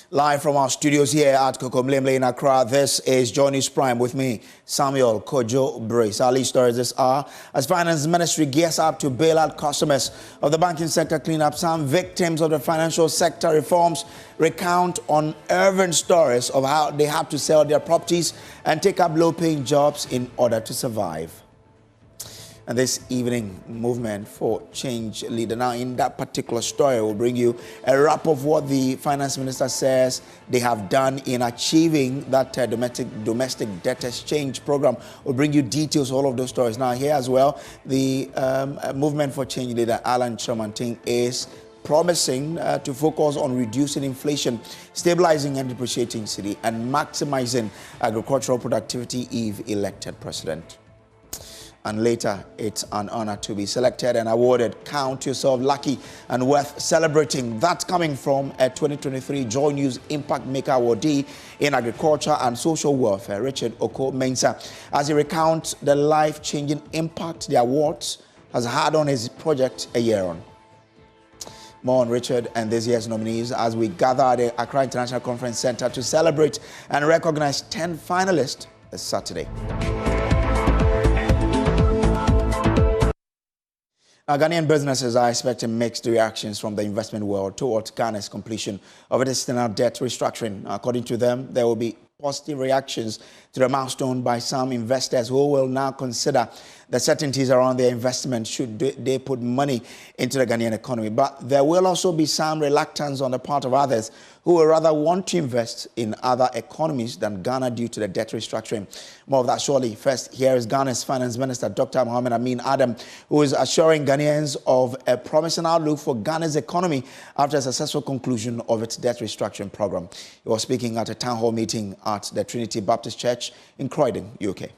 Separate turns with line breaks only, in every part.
Live from our studios here at Kokomlemle in Accra, this is Joy News Prime with me, Samuel Kojo Brace. Our lead stories this hour, as Finance Ministry gears up to bail out customers of the banking sector cleanup, some victims of the financial sector reforms recount unnerving stories of how they have to sell their properties and take up low-paying jobs in order to survive. And this evening, Movement for Change leader. Now, in that particular story, we'll bring you a wrap of what the finance minister says they have done in achieving that domestic debt exchange program. We'll bring you details, all of those stories. Now, here as well, the Movement for Change leader, Alan Chomanting, is promising to focus on reducing inflation, stabilizing and depreciating cedi, and maximizing agricultural productivity if elected president. And later, it's an honor to be selected and awarded. Count yourself lucky and worth celebrating. That's coming from a 2023 Joy News Impact Maker Awardee in Agriculture and Social Welfare, Richard Oko Mensah, as he recounts the life-changing impact the awards has had on his project a year on. More on Richard and this year's nominees as we gather at the Accra International Conference Center to celebrate and recognize 10 finalists this Saturday. Ghanaian businesses are expecting mixed reactions from the investment world towards Ghana's completion of its external debt restructuring. According to them, there will be positive reactions to the milestone by some investors who will now consider the certainties around their investment should they put money into the Ghanaian economy. But there will also be some reluctance on the part of others who will rather want to invest in other economies than Ghana due to the debt restructuring. More of that shortly. First, here is Ghana's Finance Minister, Dr. Mohamed Amin Adam, who is assuring Ghanaians of a promising outlook for Ghana's economy after a successful conclusion of its debt restructuring program. He was speaking at a town hall meeting at the Trinity Baptist Church in Croydon, UK.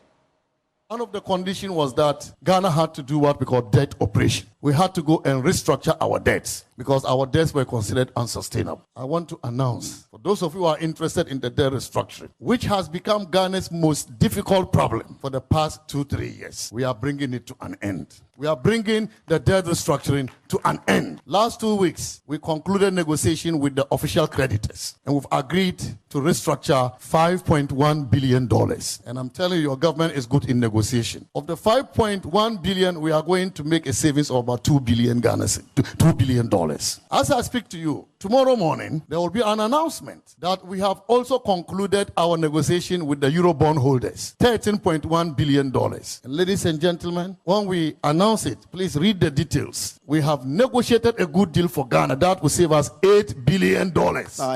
One of the conditions was that Ghana had to do what we call debt operation. We had to go and restructure our debts because our debts were considered unsustainable. I want to announce, for those of you who are interested in the debt restructuring, which has become Ghana's most difficult problem for the past 2-3 years, we are bringing it to an end. We are bringing the debt restructuring to an end. Last 2 weeks, we concluded negotiation with the official creditors, and we've agreed to restructure $5.1 billion. And I'm telling you, your government is good in negotiation. Of the $5.1 billion, we are going to make a savings of about $2 billion. $2 billion. As I speak to you, tomorrow morning, there will be an announcement that we have also concluded our negotiation with the Eurobond holders, $13.1 billion. And ladies and gentlemen, when we announce it, please read the details. We have negotiated a good deal for Ghana that will save us $8 billion.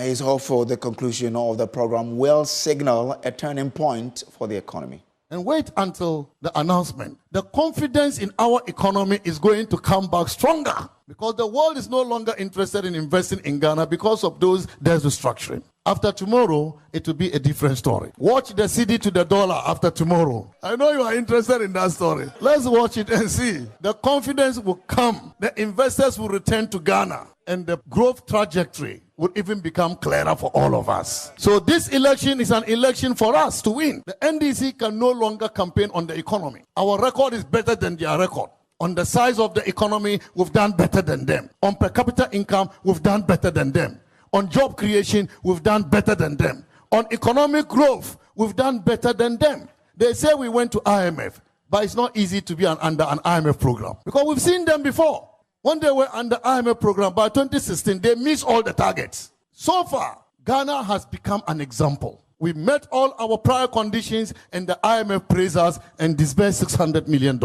He's hopeful the conclusion of the program will signal a turning point for the economy.
And wait until the announcement. The confidence in our economy is going to come back stronger because the world is no longer interested in investing in Ghana because of those debt restructuring. After tomorrow, it will be a different story. Watch the cedi to the dollar after tomorrow. I know you are interested in that story. Let's watch it and see. The confidence will come. The investors will return to Ghana. And the growth trajectory would even become clearer for all of us. So this election is an election for us to win. The NDC can no longer campaign on the economy. Our record is better than their record. On the size of the economy, we've done better than them. On per capita income, we've done better than them. On job creation, we've done better than them. On economic growth, we've done better than them. They say we went to IMF, but it's not easy to be under an IMF program because we've seen them before. When they were under IMF program, by 2016, they missed all the targets. So far, Ghana has become an example. We met all our prior conditions and the IMF praised us and disbursed $600 million.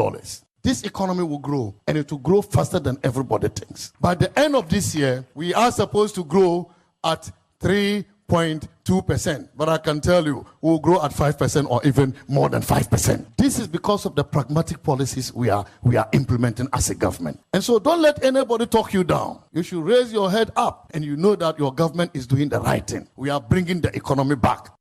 This economy will grow, and it will grow faster than everybody thinks. By the end of this year, we are supposed to grow at 3.2%. But I can tell you, we'll grow at 5% or even more than 5%. This is because of the pragmatic policies we are implementing as a government. And so don't let anybody talk you down. You should raise your head up and you know that your government is doing the right thing. We are bringing the economy back.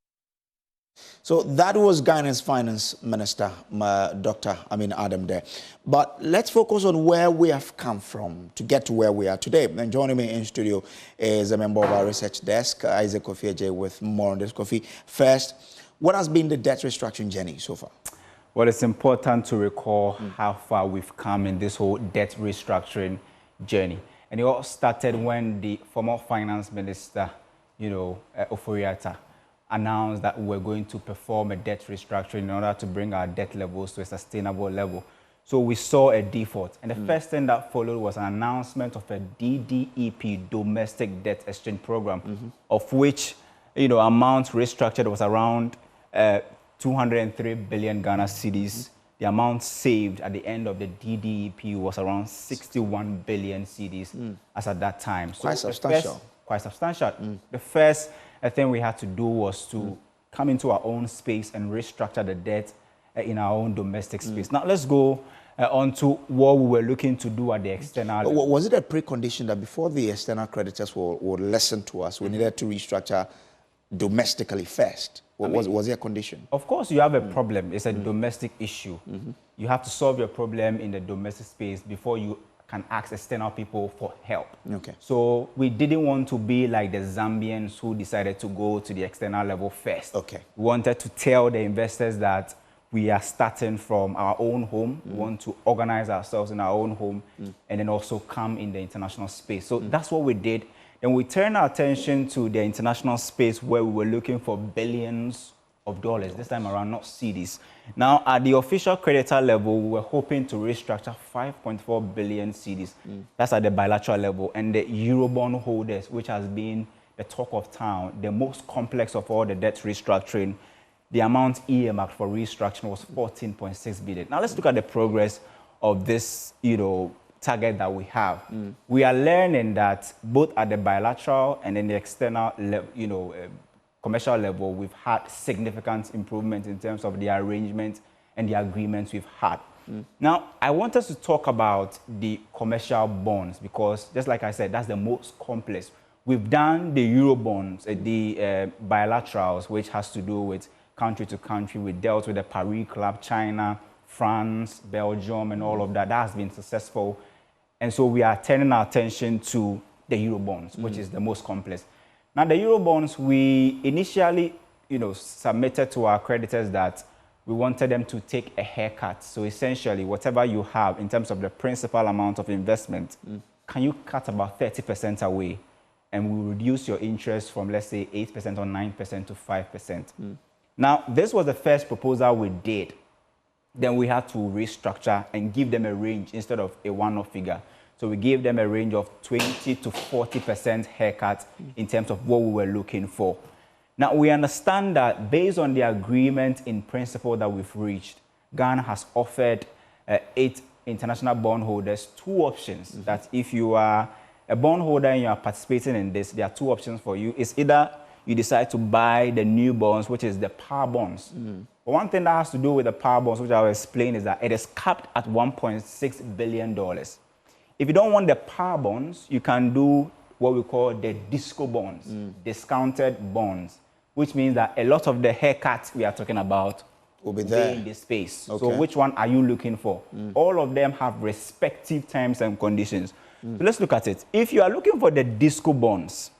So that was Ghana's Finance Minister, Dr. Amin Adam there. But let's focus on where we have come from to get to where we are today. And joining me in studio is a member of our research desk, Isaac Kofi Ajay, with more on this. Kofi, first, what has been the debt restructuring journey so far?
Well, it's important to recall how far we've come in this whole debt restructuring journey. And it all started when the former finance minister, Oforiatta, announced that we're going to perform a debt restructuring in order to bring our debt levels to a sustainable level. So we saw a default. And the first thing that followed was an announcement of a DDEP, Domestic Debt Exchange Program, of which, amount restructured was around 203 billion Ghana cedis. The amount saved at the end of the DDEP was around 61 billion cedis as at that time. So
quite substantial.
Quite substantial. The first thing we had to do was to come into our own space and restructure the debt in our own domestic space. Now let's go on to what we were looking to do at the external level.
Was it a precondition that before the external creditors would listen to us, we needed to restructure domestically first? Was there a condition?
Of course, you have a problem. It's a domestic issue. You have to solve your problem in the domestic space before you can ask external people for help.
Okay.
So we didn't want to be like the Zambians who decided to go to the external level first.
Okay.
We wanted to tell the investors that we are starting from our own home. We want to organize ourselves in our own home and then also come in the international space. So that's what we did. Then we turned our attention to the international space where we were looking for billions of dollars, this time around, not cedis. Now, at the official creditor level, we were hoping to restructure 5.4 billion cedis. That's at the bilateral level. And the Eurobond holders, which has been the talk of town, the most complex of all the debt restructuring, the amount earmarked for restructuring was 14.6 billion. Now, let's look at the progress of this, target that we have. We are learning that both at the bilateral and in the external level, commercial level, we've had significant improvement in terms of the arrangement and the agreements we've had. Now, I want us to talk about the commercial bonds because, just like I said, that's the most complex. We've done the Euro bonds, the bilaterals, which has to do with country to country. We dealt with the Paris Club, China, France, Belgium, and all of that. That has been successful. And so we are turning our attention to the Eurobonds, which is the most complex. Now, the Eurobonds, we initially, submitted to our creditors that we wanted them to take a haircut. So essentially, whatever you have in terms of the principal amount of investment, can you cut about 30% away? And we reduce your interest from, let's say, 8% or 9% to 5%. Now, this was the first proposal we did. Then we had to restructure and give them a range instead of a one-off figure. So we gave them a range of 20 to 40% haircut in terms of what we were looking for. Now, we understand that based on the agreement in principle that we've reached, Ghana has offered 8 international bondholders 2 options. That if you are a bondholder and you are participating in this, there are 2 options for you. It's either you decide to buy the new bonds, which is the power bonds. But one thing that has to do with the power bonds, which I'll explain, is that it is capped at $1.6 billion. If you don't want the power bonds, you can do what we call the disco bonds, discounted bonds, which means that a lot of the haircuts we are talking about
will be there
in this space.
Okay.
So which one are you looking for? All of them have respective terms and conditions. So let's look at it. If you are looking for the disco bonds,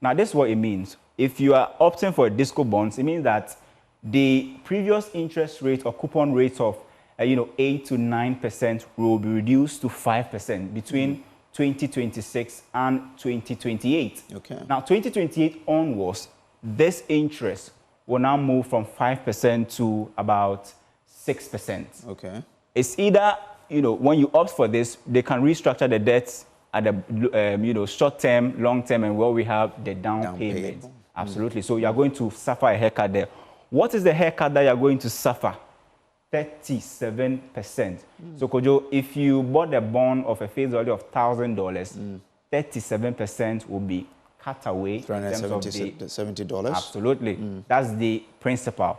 now this is what it means. If you are opting for disco bonds, it means that the previous interest rate or coupon rate of 8 to 9% will be reduced to 5% between 2026 and 2028.
Okay.
Now, 2028 onwards, this interest will now move from 5% to about 6%.
Okay.
It's either, when you opt for this, they can restructure the debts at the short term, long term, and where we have the down payment. Absolutely. So you are going to suffer a haircut there. What is the haircut that you are going to suffer? 37%. So Kojo, if you bought a bond of a face value of $1,000, 37% will be cut away.
$370.
Absolutely. That's the principal.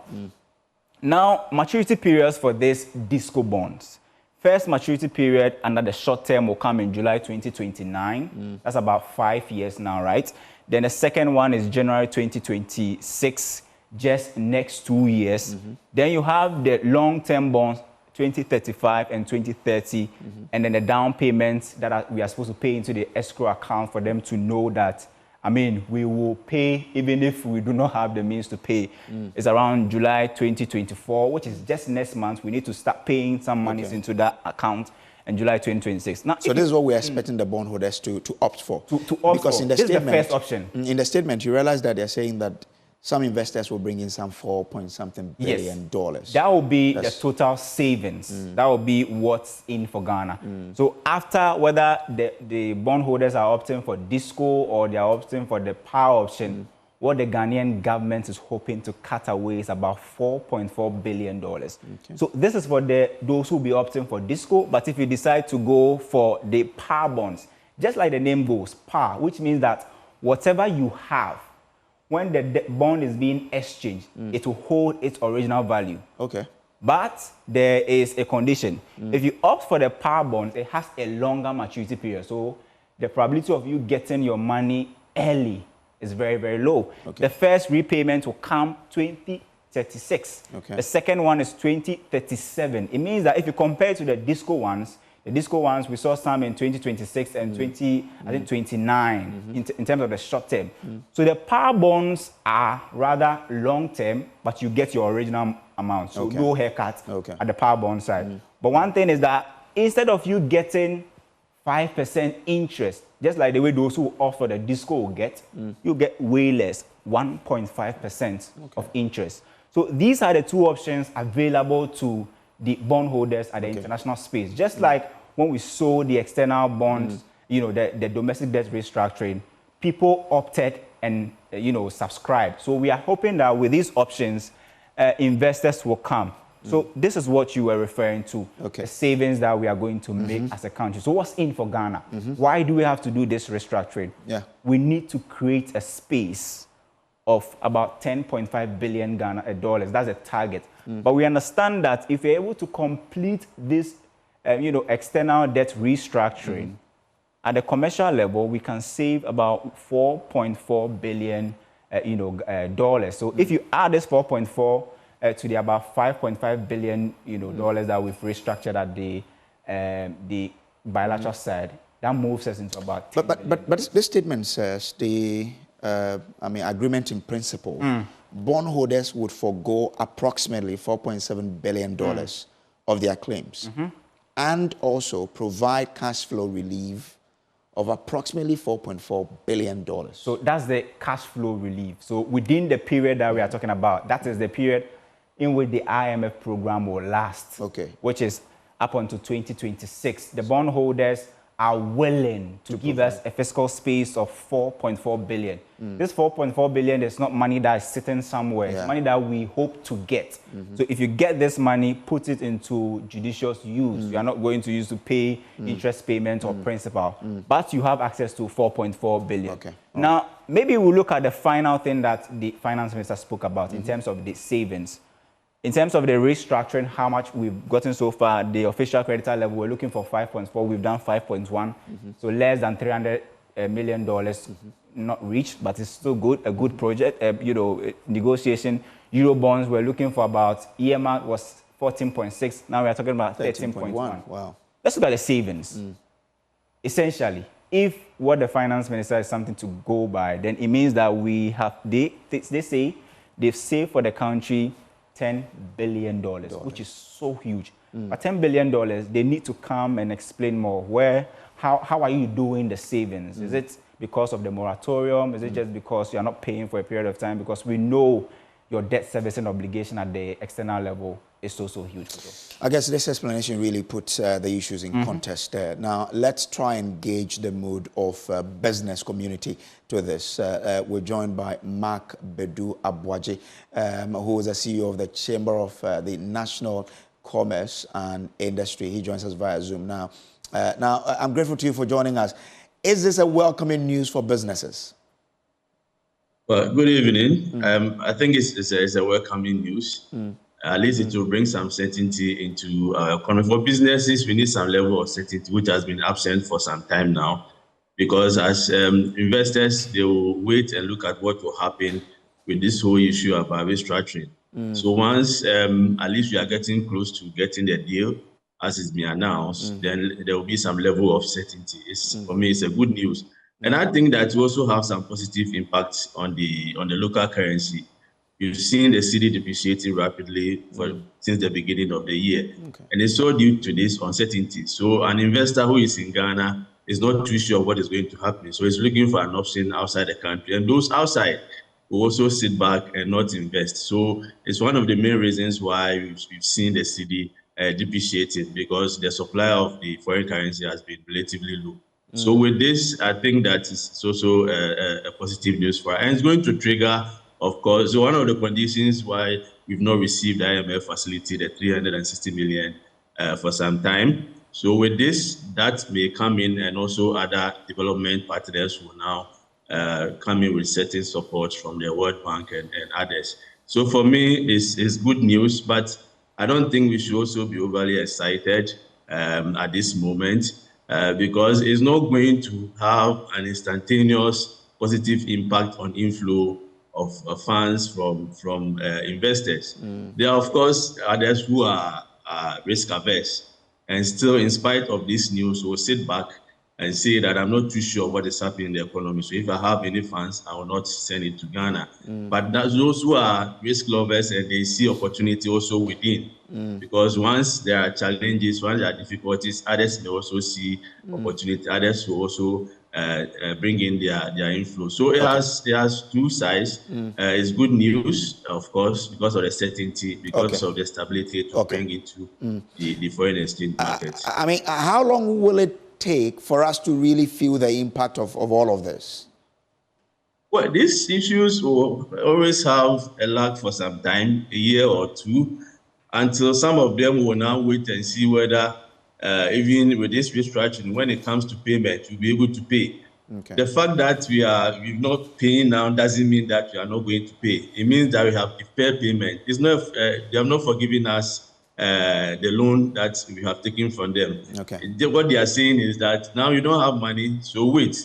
Now, maturity periods for this disco bonds. First maturity period under the short term will come in July 2029. That's about 5 years now, right? Then the second one is January 2026, just next 2 years. Then you have the long-term bonds, 2035 and 2030, and then the down payments that we are supposed to pay into the escrow account for them to know that, we will pay even if we do not have the means to pay. It's around July 2024, which is just next month. We need to start paying some monies into that account. and July 2026. Now,
so this is what we're expecting the bondholders to opt for.
To opt
because
for.
In the
this
statement,
is the first option.
In the statement, you realize that they're saying that some investors will bring in some $4-point-something billion.
That will be the total savings. That will be what's in for Ghana. So after whether the bondholders are opting for DISCO or they are opting for the power option, what the Ghanaian government is hoping to cut away is about $4.4 billion. So this is for those who will be opting for DISCO, but if you decide to go for the power bonds, just like the name goes, power, which means that whatever you have, when the bond is being exchanged, it will hold its original value.
Okay.
But there is a condition. If you opt for the power bond, it has a longer maturity period. So the probability of you getting your money early is very, very low.
Okay.
The first repayment will come 2036.
Okay.
The second one is 2037. It means that if you compare to the DISCO ones, we saw some in 2026 and 2029 in terms of the short term. So the power bonds are rather long term, but you get your original amount. So no haircut at the power bond side. But one thing is that instead of you getting 5% interest, just like the way those who offer the DISCO will get, you get way less, 1.5% of interest. So these are the two options available to the bondholders at the international space. Just like when we sold the external bonds, the domestic debt restructuring, people opted and, subscribed. So we are hoping that with these options, investors will come. So this is what you were referring to, the savings that we are going to make as a country. So what's in for Ghana? Why do we have to do this restructuring? We need to create a space of about $10.5 billion dollars. That's a target. But we understand that if we're able to complete this, external debt restructuring at the commercial level, we can save about $4.4 billion, dollars. So if you add this 4.4 to the about $5.5 billion, dollars that we've restructured at the bilateral side, that moves us into about.
But this statement says the agreement in principle, bondholders would forego approximately $4.7 billion of their claims and also provide cash flow relief of approximately $4.4 billion.
So that's the cash flow relief. So within the period that we are talking about, that is the period in which the IMF program will last, which is up until 2026. The bondholders are willing to give us a fiscal space of $4.4 billion. This $4.4 billion is not money that is sitting somewhere. It's money that we hope to get. So if you get this money, put it into judicious use. You are not going to use to pay interest payment or principal, but you have access to $4.4 billion. Now, maybe we'll look at the final thing that the finance minister spoke about in terms of the savings. In terms of the restructuring, how much we've gotten so far, the official creditor level, we're looking for 5.4. We've done 5.1. So less than $300 million not reached, but it's still good, a good project. Negotiation, Euro bonds, we're looking for about, earmark was 14.6. Now we're talking about 13.1.
Wow.
Let's look at the savings. Essentially, if what the finance minister is something to go by, then it means that we have, they say they've saved for the country $10 billion, which is so huge. But $10 billion, they need to come and explain more. How are you doing the savings? Is it because of the moratorium? Is it just because you're not paying for a period of time? Because we know your debt servicing obligation at the external level is so huge.
I guess this explanation really puts the issues in context there. Now, let's try and gauge the mood of business community to this. We're joined by Mark Bedu Abwaji, who is the CEO of the Chamber of the National Commerce and Industry. He joins us via Zoom now. I'm grateful to you for joining us. Is this a welcoming news for businesses?
Well, good evening. I think it's a welcoming news. At least it will bring some certainty into our economy. For businesses, we need some level of certainty, which has been absent for some time now. Because as investors, they will wait and look at what will happen with this whole issue about restructuring. So once at least we are getting close to getting the deal, as it's been announced, then there will be some level of certainty. For me, it's a good news. And I think that we also have some positive impacts on the local currency. you've seen the cedi depreciating rapidly since the beginning of the year. And it's all due to this uncertainty. So an investor who is in Ghana is not too sure what is going to happen. So he's looking for an option outside the country. And those outside will also sit back and not invest. So it's one of the main reasons why we've seen the cedi depreciating, because the supply of the foreign currency has been relatively low. So with this, I think that is also a positive news for us. And it's going to trigger, of course, so one of the conditions why we've not received the IMF facility, the 360 million for some time. So with this, that may come in, and also other development partners will now come in with certain support from the World Bank and others. So for me, it's good news, but I don't think we should also be overly excited at this moment. Because it's not going to have an instantaneous positive impact on inflow of funds from investors. There are, of course, others who are risk averse, and still, in spite of this news, will sit back and say that I'm not too sure what is happening in the economy. So if I have any funds, I will not send it to Ghana. But those who are risk lovers and they see opportunity also within, because once there are challenges, once there are difficulties, others may also see opportunity. Others will also bring in their inflow. So it has two sides. It's good news, of course, because of the certainty, because of the stability to bring into the foreign exchange markets.
I mean, how long will it take for us to really feel the impact of all of this?
Well, these issues will always have a lag for some time, a year or two, until some of them will now wait and see whether, even with this restructuring, when it comes to payment, we'll be able to pay. The fact that we're not paying now doesn't mean that we are not going to pay. It means that we have deferred payment. It's not, they have not forgiven us the loan that we have taken from them. What they are saying is that now you don't have money, so wait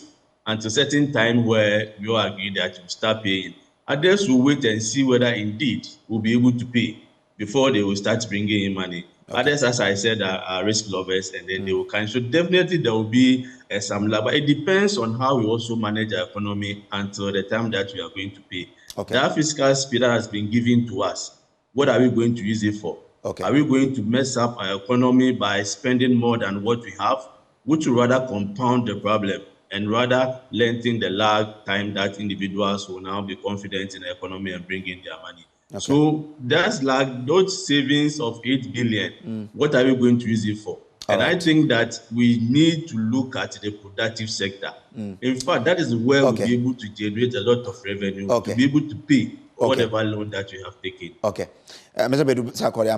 until a certain time where we all agree that you start paying. Others will wait and see whether indeed we'll be able to pay before they will start bringing in money. Others, as I said, are risk lovers, and then they will cancel. So definitely there will be some lag, but it depends on how we also manage our economy until the time that we are going to pay. That fiscal speed that has been given to us, what are we going to use it for? Are we going to mess up our economy by spending more than what we have, which will rather compound the problem and rather lengthen the lag time that individuals will now be confident in the economy and bring in their money? So that's like those savings of 8 billion. What are we going to use it for? I think that we need to look at the productive sector. In fact, that is where we'll be able to generate a lot of revenue to be able to pay whatever loan that we have taken.
Mr. Bedu Sarkodie,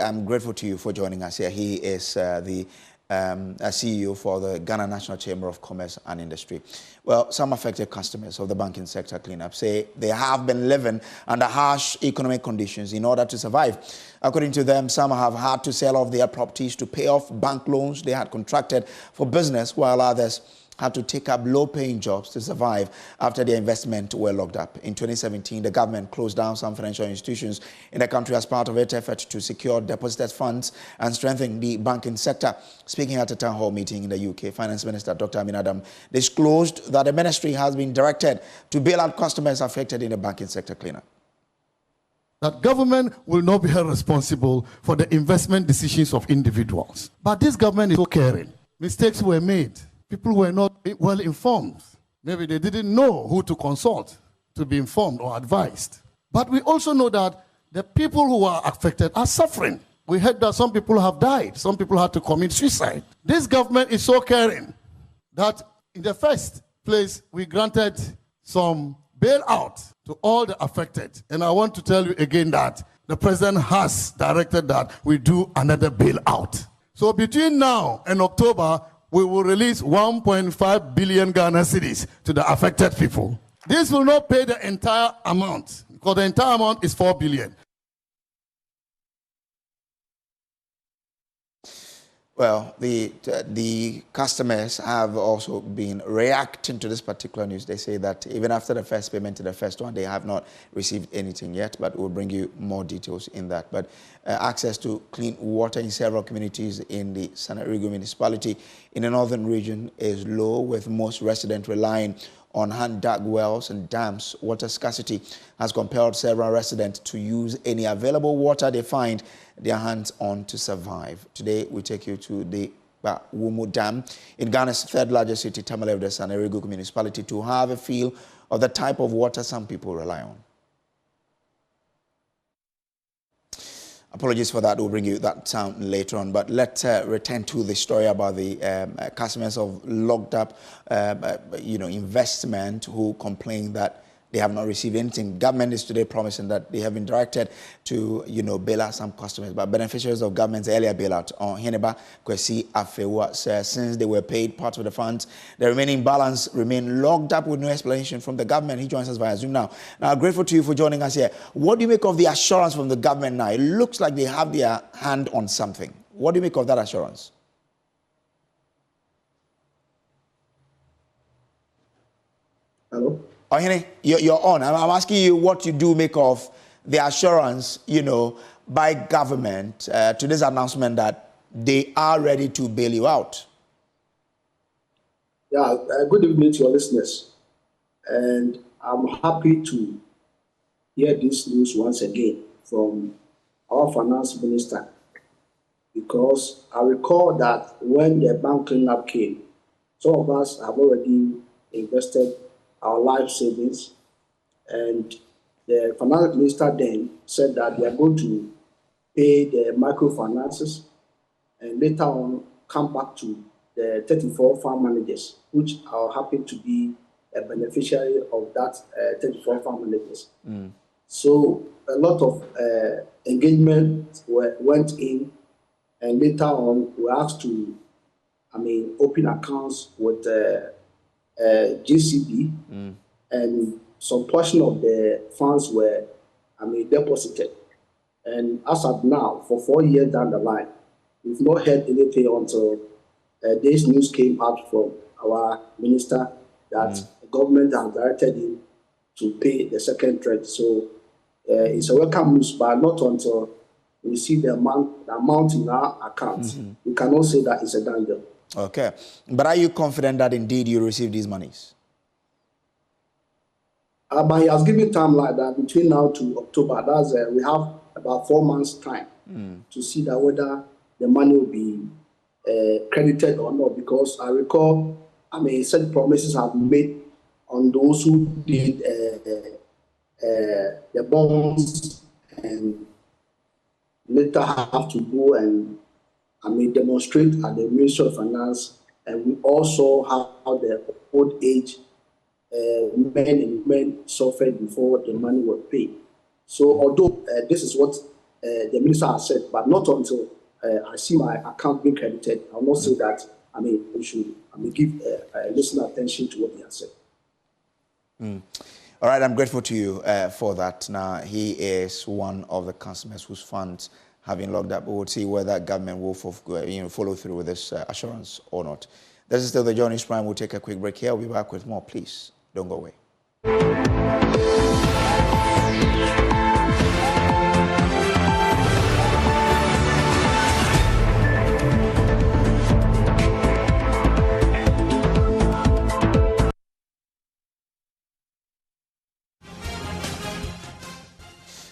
I'm grateful to you for joining us here. He is the CEO for the Ghana National Chamber of Commerce and Industry. Well, some affected customers of the banking sector cleanup say they have been living under harsh economic conditions in order to survive. According to them, some have had to sell off their properties to pay off bank loans they had contracted for business, while others had to take up low-paying jobs to survive after their investment were locked up. In 2017, the government closed down some financial institutions in the country as part of its effort to secure deposited funds and strengthen the banking sector. Speaking at a town hall meeting in the UK, Finance Minister Dr. Amin Adam disclosed that the ministry has been directed to bail out customers affected in the banking sector cleanup.
That government will not be held responsible for the investment decisions of individuals. But this government is so caring. Mistakes were made. People were not well informed. Maybe they didn't know who to consult to be informed or advised. But we also know that the people who are affected are suffering. We heard that some people have died. Some people had to commit suicide. This government is so caring that in the first place, we granted some bailout to all the affected. And I want to tell you again that the president has directed that we do another bailout. So between now and October, we will release 1.5 billion Ghana cedis to the affected people. This will not pay the entire amount, because the entire amount is 4 billion.
Well, the customers have also been reacting to this particular news. They say that even after the first payment to the first one, they have not received anything yet, but we'll bring you more details in that. But access to clean water in several communities in the Sanarigo municipality in the northern region is low, with most residents relying on hand-dug wells and dams. Water scarcity has compelled several residents to use any available water they find their hands on to survive. Today, we take you to the Wumu Dam in Ghana's third largest city, Tamale, the Sanerigu municipality, to have a feel of the type of water some people rely on. Apologies for that. We'll bring you that sound later on. But let's return to the story about the customers of locked up, investment who complain that they have not received anything. Government is today promising that they have been directed to, bail out some customers. But beneficiaries of government's earlier bailout on Heneba Kwesi Afewa says since they were paid part of the funds, the remaining balance remain locked up with no explanation from the government. He joins us via Zoom now. Now, grateful to you for joining us here. What do you make of the assurance from the government now? It looks like they have their hand on something. What do you make of that assurance?
Hello?
Ohene, you're on. I'm asking you what you do make of the assurance, by government to this announcement that they are ready to bail you out.
Yeah, good evening to your listeners. And I'm happy to hear this news once again from our finance minister, because I recall that when the bank cleanup came, some of us have already invested our life savings, and the finance minister then said that they are going to pay the microfinances and later on come back to the 34 farm managers, which are happy to be a beneficiary of that 34 farm managers. So a lot of engagement went in, and later on we were asked to, open accounts with GCB, and some portion of the funds were, deposited. And as of now, for 4 years down the line, we've not heard anything until this news came out from our minister that the government has directed him to pay the second tranche. So it's a welcome news, but not until we see the amount in our account. We cannot say that it's a done deal.
Okay. But are you confident that indeed you receive these monies?
But he has given time like that between now to October. That's we have about 4 months' time to see that whether the money will be credited or not. Because I recall, certain promises have been made on those who did the bonds and later have to go and demonstrate at the Ministry of Finance, and we also have how the old age men and women suffered before the money was paid. So although this is what the minister has said, but not until I see my account being credited, I will not say that, we should give listener attention to what he has said.
All right, I'm grateful to you for that. Now, he is one of the customers whose funds have been locked up. We will see whether government will follow through with this assurance or not. This is still the Showbiz Prime. We'll take a quick break here. We'll be back with more. Please don't go away.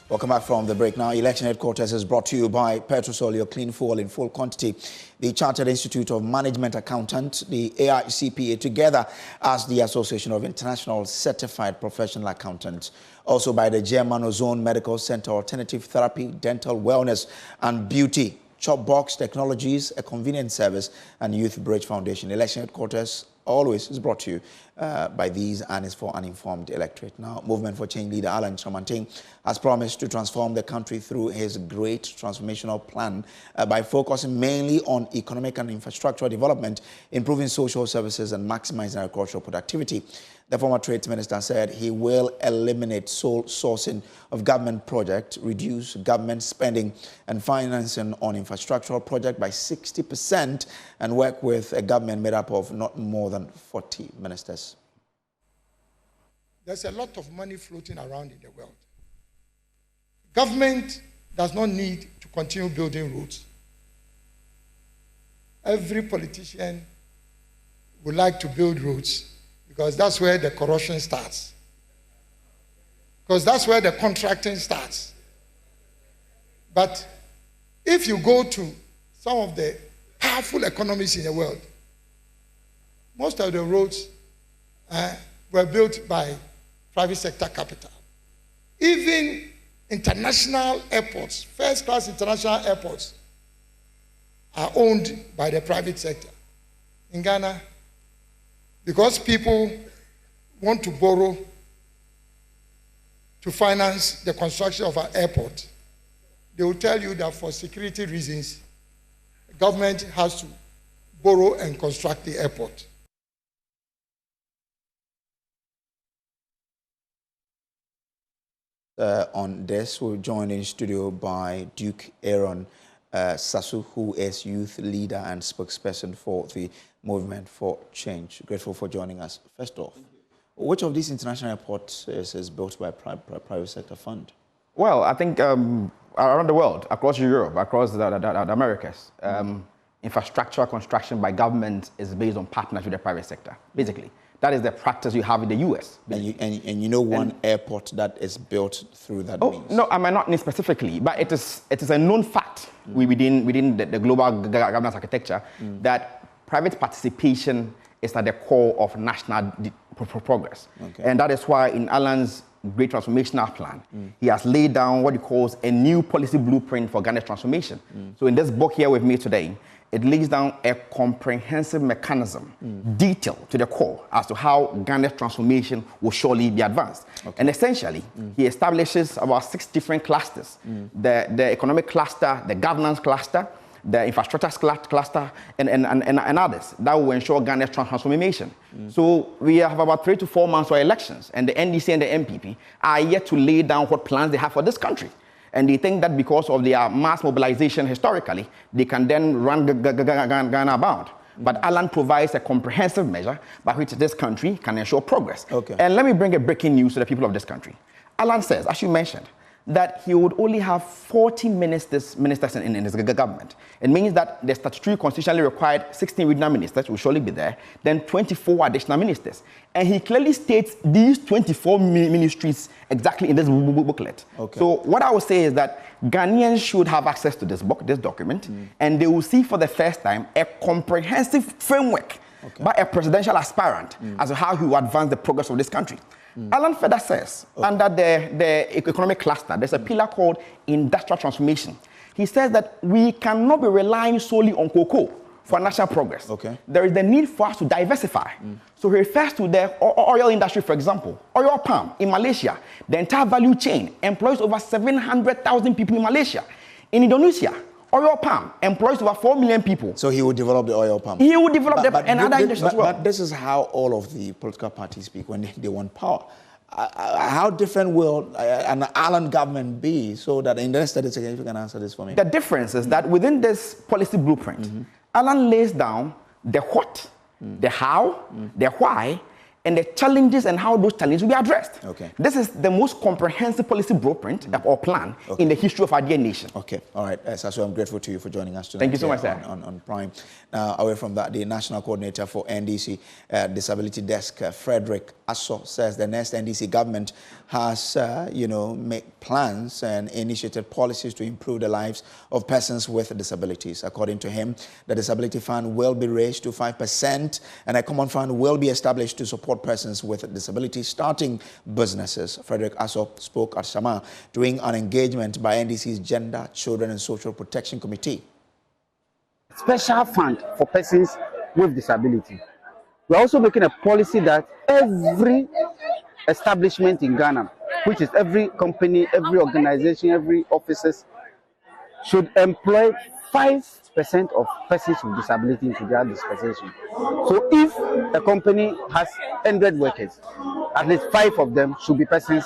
Welcome back from the break. Now, Election Headquarters is brought to you by Petrosol, your clean fuel in full quantity, the Chartered Institute of Management Accountants, the AICPA, together as the Association of International Certified Professional Accountants. Also by the German Ozone Medical Center, Alternative Therapy, Dental Wellness and Beauty, Chopbox Technologies, a convenient service, and Youth Bridge Foundation. Election Headquarters always is brought to you by these and is for uninformed electorate. Now, Movement for Change leader Alan Chamanting has promised to transform the country through his great transformational plan by focusing mainly on economic and infrastructural development, improving social services and maximizing agricultural productivity. The former trades minister said he will eliminate sole sourcing of government projects, reduce government spending and financing on infrastructural projects by 60% and work with a government made up of not more than 40 ministers.
There's a lot of money floating around in the world. Government does not need to continue building roads. Every politician would like to build roads because that's where the corruption starts. Because that's where the contracting starts. But if you go to some of the powerful economies in the world, most of the roads were built by private sector capital. Even international airports, first-class international airports, are owned by the private sector. In Ghana, because people want to borrow to finance the construction of an airport, they will tell you that for security reasons, the government has to borrow and construct the airport.
On this, we're joined in studio by Duke Aaron Sasu, who is youth leader and spokesperson for the Movement for Change. Grateful for joining us. First off, which of these international airports is built by private sector fund?
Well, I think around the world, across Europe, across the Americas, infrastructure construction by government is based on partnership with the private sector, basically. That is the practice you have in the US.
And you know one airport that is built through that means?
No, I might not name specifically, but it is a known fact within the global governance architecture that private participation is at the core of national progress. Okay. And that is why in Alan's Great Transformational Plan, he has laid down what he calls a new policy blueprint for Ghana's transformation. So in this book here with me today, it lays down a comprehensive mechanism, detailed to the core, as to how Ghana's transformation will surely be advanced. Okay. And essentially, he establishes about 6 different clusters. The economic cluster, the governance cluster, the infrastructure cluster, and others that will ensure Ghana's transformation. So we have about 3 to 4 months for elections, and the NDC and the MPP are yet to lay down what plans they have for this country. And they think that because of their mass mobilization historically, they can then run Ghana bound. But Alan provides a comprehensive measure by which this country can ensure progress. Okay. And let me bring a breaking news to the people of this country. Alan says, as you mentioned, that he would only have 40 ministers in his government. It means that the statutory constitutionally required 16 regional ministers will surely be there, then 24 additional ministers. And he clearly states these 24 ministries exactly in this booklet. Okay. So what I would say is that Ghanaians should have access to this book, this document, and they will see for the first time a comprehensive framework by a presidential aspirant as to how he will advance the progress of this country. Alan further says, under the economic cluster, there's a pillar called industrial transformation. He says that we cannot be relying solely on cocoa for national progress. Okay. There is the need for us to diversify. So he refers to the oil industry, for example. Oil palm in Malaysia, the entire value chain employs over 700,000 people in Malaysia. In Indonesia, oil palm employs over 4 million people.
So he would develop the oil palm.
He would develop and other industries as well.
But this is how all of the political parties speak when they want power. How different will an Allen government be so that in the next 30 seconds, if you can answer this for me?
The difference is that within this policy blueprint, Allen lays down the what, the how, the why, and the challenges and how those challenges will be addressed. Okay. This is the most comprehensive policy blueprint or plan in the history of our dear nation.
Okay, all right. Sasu, I'm grateful to you for joining us today.
Thank you so much, sir.
On Prime. Now, away from that, the National Coordinator for NDC Disability Desk, Frederick Asso, says the next NDC government has, made plans and initiated policies to improve the lives of persons with disabilities. According to him, the Disability Fund will be raised to 5%, and a common fund will be established to support persons with disabilities starting businesses. Frederick Asso spoke at Shama during an engagement by NDC's Gender, Children and Social Protection Committee.
Special fund for persons with disability. We're also making a policy that every establishment in Ghana, which is every company, every organization, every offices, should employ 5% of persons with disability into their dispensation. So if a company has 100 workers, at least 5 of them should be persons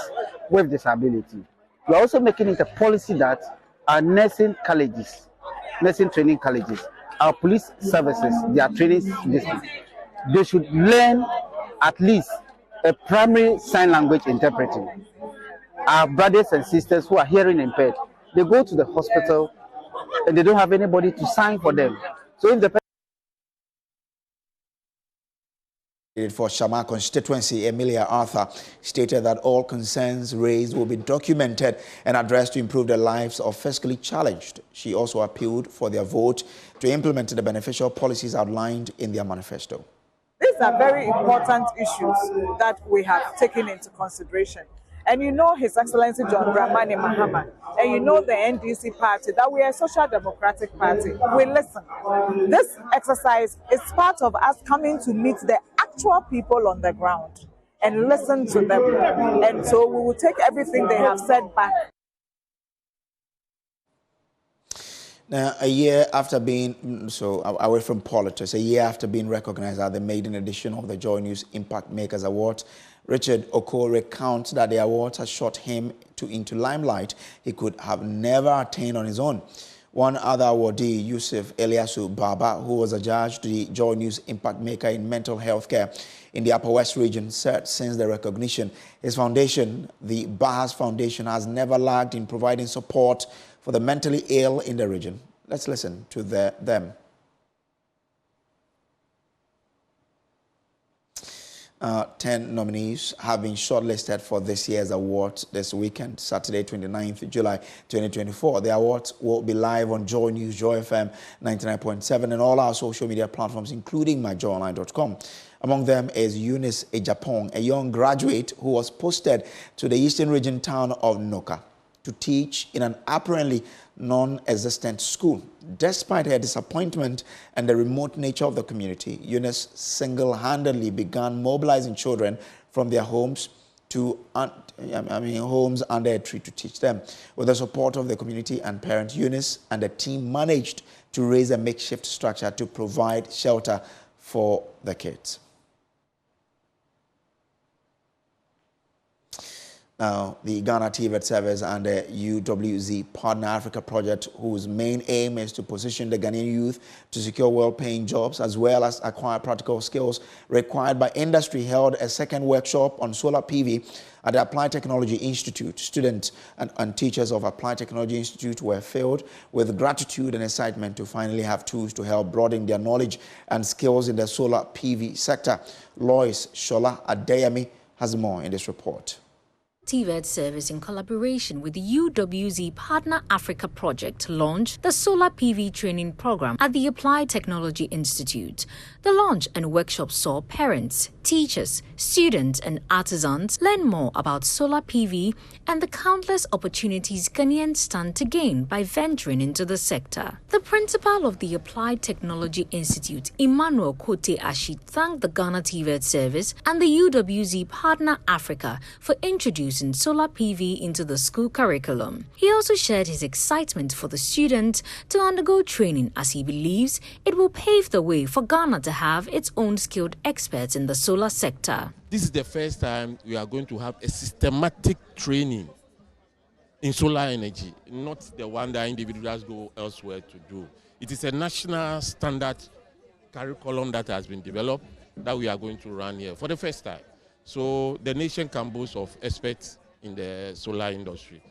with disability. We're also making it a policy that our nursing colleges, nursing training colleges, our police services, their training district, they should learn at least a primary sign language interpreting. Our brothers and sisters who are hearing impaired, they go to the hospital and they don't have anybody to sign for them. So if the
candidate for Shama constituency, Emilia Arthur, stated that all concerns raised will be documented and addressed to improve the lives of fiscally challenged. She also appealed for their vote to implement the beneficial policies outlined in their manifesto.
These are very important issues that we have taken into consideration. And you know His Excellency John Dramani Mahama, and you know the NDC party, that we are a social democratic party. We listen. This exercise is part of us coming to meet the actual people on the ground and listen to them. And so we will take everything they have said back.
Now, a year after being, away from politics, a year after being recognized at the maiden edition of the Joy News Impact Makers Awards, Richard Oko recounts that the awards has shot him into limelight he could have never attained on his own. One other awardee, Yusuf Eliasu Baba, who was adjudged the Joy News Impact Maker in mental health care in the Upper West region, said since the recognition, his foundation, the Bahas Foundation, has never lagged in providing support for the mentally ill in the region. Let's listen to them. 10 nominees have been shortlisted for this year's award this weekend, Saturday, 29th July 2024. The awards will be live on Joy News, Joy FM 99.7 and all our social media platforms, including myjoyonline.com. Among them is Eunice Ejapong, a young graduate who was posted to the eastern region town of Noka to teach in an apparently non-existent school. Despite her disappointment and the remote nature of the community, Eunice single-handedly began mobilizing children from their homes to homes under a tree to teach them. With the support of the community and parents, Eunice and the team managed to raise a makeshift structure to provide shelter for the kids. Now, the Ghana TVET Service and the UWZ Partner Africa project, whose main aim is to position the Ghanaian youth to secure well-paying jobs as well as acquire practical skills required by industry, held a second workshop on solar PV at the Applied Technology Institute. Students and teachers of Applied Technology Institute were filled with gratitude and excitement to finally have tools to help broaden their knowledge and skills in the solar PV sector. Lois Shola Adeyemi has more in this report.
TVET Service, in collaboration with the UWZ Partner Africa project, launched the Solar PV training program at the Applied Technology Institute. The launch and workshop saw parents, teachers, students and artisans learn more about solar PV and the countless opportunities Ghanaians stand to gain by venturing into the sector. The principal of the Applied Technology Institute, Emmanuel Kote Ashit, thanked the Ghana TVET Service and the UWZ Partner Africa for introducing solar PV into the school curriculum. He also shared his excitement for the students to undergo training, as he believes it will pave the way for Ghana to have its own skilled experts in the solar sector.
This is the first time we are going to have a systematic training in solar energy, not the one that individuals go elsewhere to do. It is a national standard curriculum that has been developed that we are going to run here for the first time. So the nation can boast of experts in the solar industry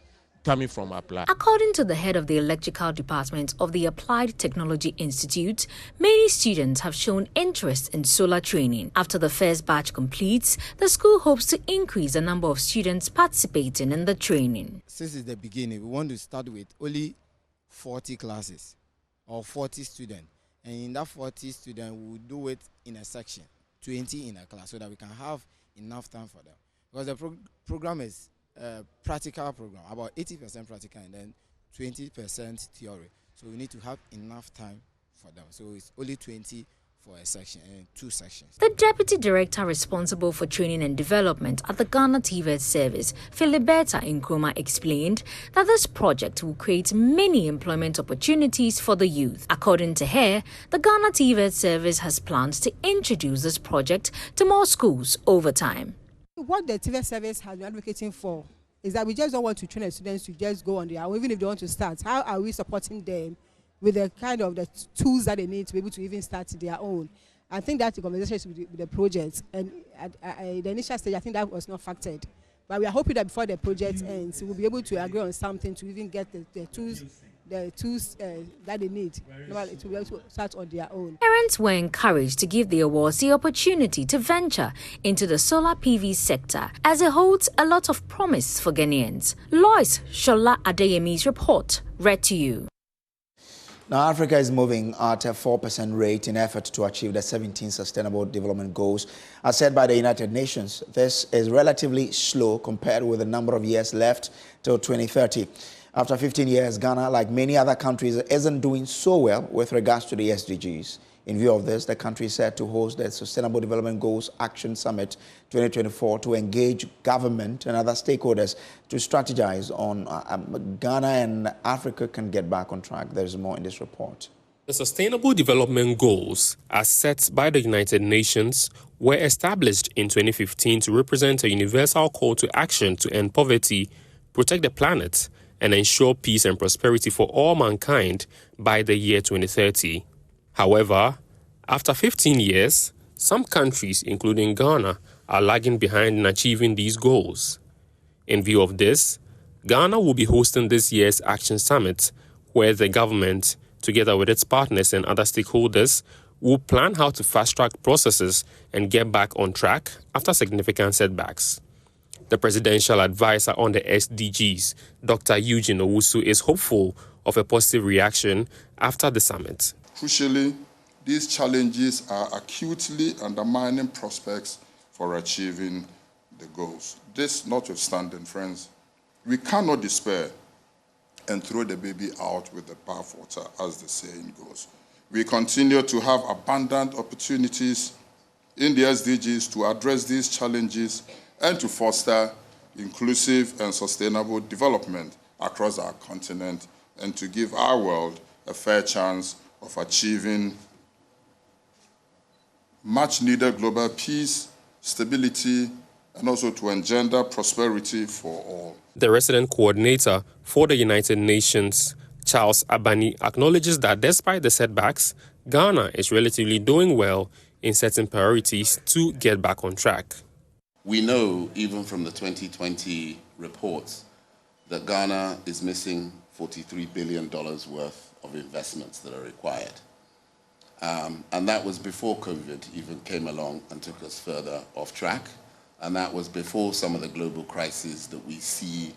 coming from Applied.
According to the head of the electrical department of the Applied Technology Institute, many students have shown interest in solar training. After the first batch completes, the school hopes to increase the number of students participating in the training.
Since it's the beginning, we want to start with only 40 classes or 40 students. And in that 40 students, we will do it in a section, 20 in a class, so that we can have enough time for them. Because the program is practical program, about 80% practical and then 20% theory. So we need to have enough time for them. So it's only 20 for a section and 2 sections.
The Deputy Director responsible for training and development at the Ghana TVET Service, Philiberta Nkrumah, explained that this project will create many employment opportunities for the youth. According to her, the Ghana TVET Service has plans to introduce this project to more schools over time.
What the TVET Service has been advocating for is that we just don't want to train the students to just go on their own, even if they want to start. How are we supporting them with the kind of the tools that they need to be able to even start their own? I think that's the conversation with the project. And at the initial stage, I think that was not factored. But we are hoping that before the project ends, we'll be able to agree on something to even get the tools the tools that they need to be able to start on their own.
Parents were encouraged to give the awards the opportunity to venture into the solar PV sector as it holds a lot of promise for Ghanaians. Lois Shola Adeyemi's report, read to you.
Now, Africa is moving at a 4% rate in effort to achieve the 17 Sustainable Development Goals, as said by the United Nations. This is relatively slow compared with the number of years left till 2030. After 15 years, Ghana, like many other countries, isn't doing so well with regards to the SDGs. In view of this, the country is set to host the Sustainable Development Goals Action Summit 2024 to engage government and other stakeholders to strategize on Ghana and Africa can get back on track. There's more in this report.
The Sustainable Development Goals, as set by the United Nations, were established in 2015 to represent a universal call to action to end poverty, protect the planet, and ensure peace and prosperity for all mankind by the year 2030. However, after 15 years, some countries, including Ghana, are lagging behind in achieving these goals. In view of this, Ghana will be hosting this year's Action Summit, where the government, together with its partners and other stakeholders, will plan how to fast-track processes and get back on track after significant setbacks. The presidential advisor on the SDGs, Dr. Eugene Owusu, is hopeful of a positive reaction after the summit.
Crucially, these challenges are acutely undermining prospects for achieving the goals. This notwithstanding, friends, we cannot despair and throw the baby out with the bathwater, as the saying goes. We continue to have abundant opportunities in the SDGs to address these challenges and to foster inclusive and sustainable development across our continent and to give our world a fair chance of achieving much-needed global peace, stability, and also to engender prosperity for all.
The resident coordinator for the United Nations, Charles Abani, acknowledges that despite the setbacks, Ghana is relatively doing well in setting priorities to get back on track.
We know, even from the 2020 reports, that Ghana is missing $43 billion worth of investments that are required. And that was before COVID even came along and took us further off track. And that was before some of the global crises that we see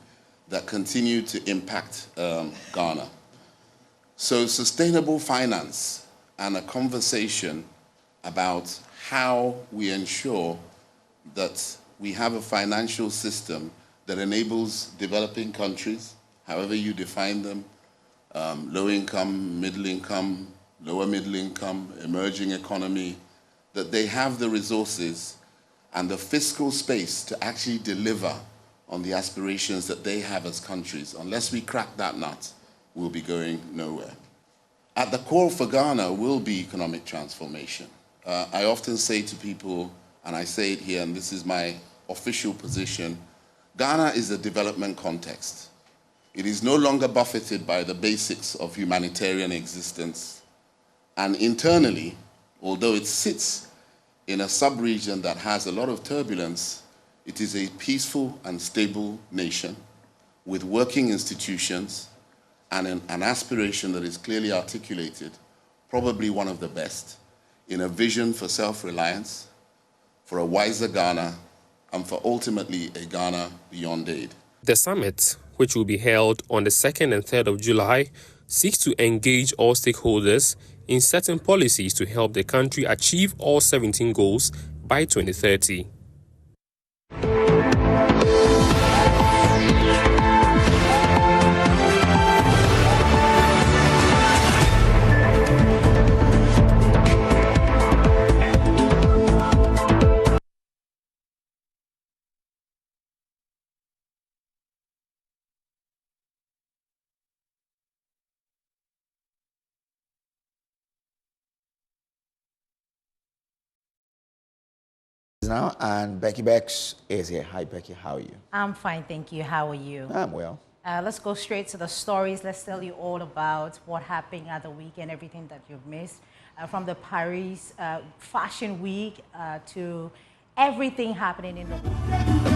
that continue to impact Ghana. So sustainable finance and a conversation about how we ensure that we have a financial system that enables developing countries, however you define them, low income, middle income, lower middle income, emerging economy, that they have the resources and the fiscal space to actually deliver on the aspirations that they have as countries. Unless we crack that nut, we'll be going nowhere. At the core for Ghana will be economic transformation. I often say to people, and I say it here, and this is my official position, Ghana is a development context. It is no longer buffeted by the basics of humanitarian existence. And internally, although it sits in a sub-region that has a lot of turbulence, it is a peaceful and stable nation with working institutions and an aspiration that is clearly articulated, probably one of the best, in a vision for self-reliance, for a wiser Ghana, and for ultimately a Ghana beyond aid.
The summit, which will be held on the 2nd and 3rd of July, seeks to engage all stakeholders in setting policies to help the country achieve all 17 goals by 2030.
Now, and Becky Bex is here. Hi, Becky. How are you?
I'm fine, thank you. How are you?
I'm well.
Let's go straight to the stories. Let's tell you all about what happened at the weekend, everything that you've missed, from the Paris Fashion Week to everything happening in the world.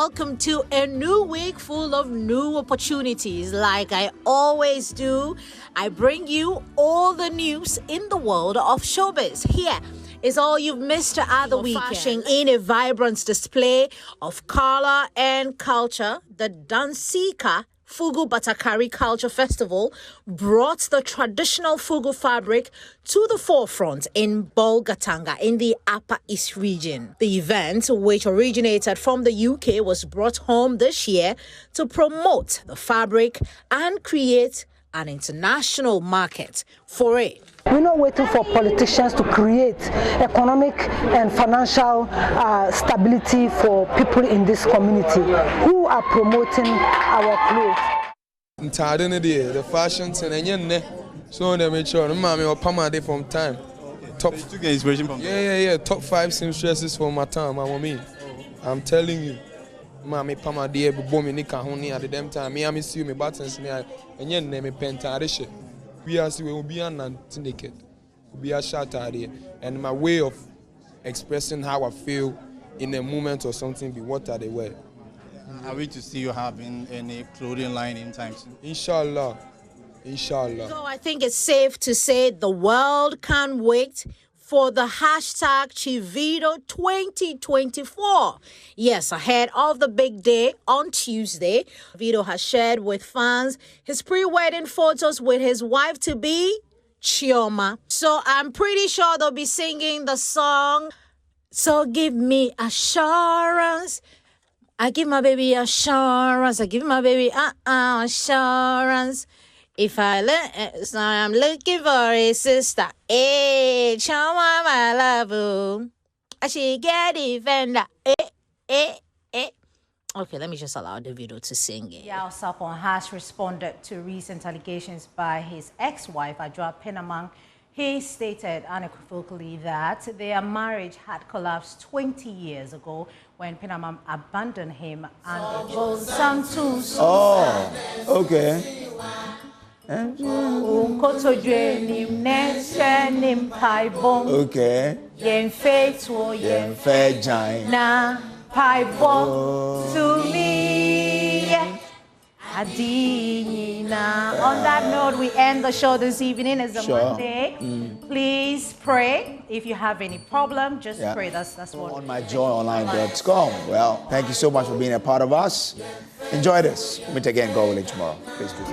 welcome to a new week full of new opportunities. Like I always do, I bring you all the news in the world of showbiz. Here is all you've missed at the weekend. In a vibrant display of color and culture, the Dansika Fugu Batakari Culture Festival brought the traditional Fugu fabric to the forefront in Bolgatanga in the Upper East region. The event, which originated from the UK, was brought home this year to promote the fabric and create an international market for it.
We're not waiting for politicians to create economic and financial stability for people in this community who are promoting our clothes.
The fashion so they make sure mommy from time. Top
took inspiration from
top 5 seamstresses for my time, I'm telling you. Mommy Pama dear bomb nika honey at the damn time. Me see me buttons me and yen name pentarisha. We are will be an syndicate. Will be a shot idea. And my way of expressing how I feel in a moment or something be what are they wear.
Are we to see you having any clothing line in time soon?
Inshallah. Inshallah.
So I think it's safe to say the world can't wait for the hashtag Chivido 2024. Yes, ahead of the big day on Tuesday, Chivido has shared with fans his pre-wedding photos with his wife-to-be, Chioma. So I'm pretty sure they'll be singing the song, So Give Me Assurance. I give my baby assurance. I give my baby assurance. If I'm looking for a sister, hey, Chioma, my love, I should get defender, Okay, let me just allow the video to sing it.
Yao Sapon has responded to recent allegations by his ex-wife, Adjoa Penamang. He stated unequivocally that their marriage had collapsed 20 years ago when Penamang abandoned him and Santos.
Oh, okay. Okay.
Na paibo to me. On that note, we end the show this evening. It's a Monday. Please pray. If you have any problem, just pray. That's what.
On myjoyonline.com. Well, thank you so much for being a part of us. Enjoy this. Meet again, God willing, tomorrow. Please do.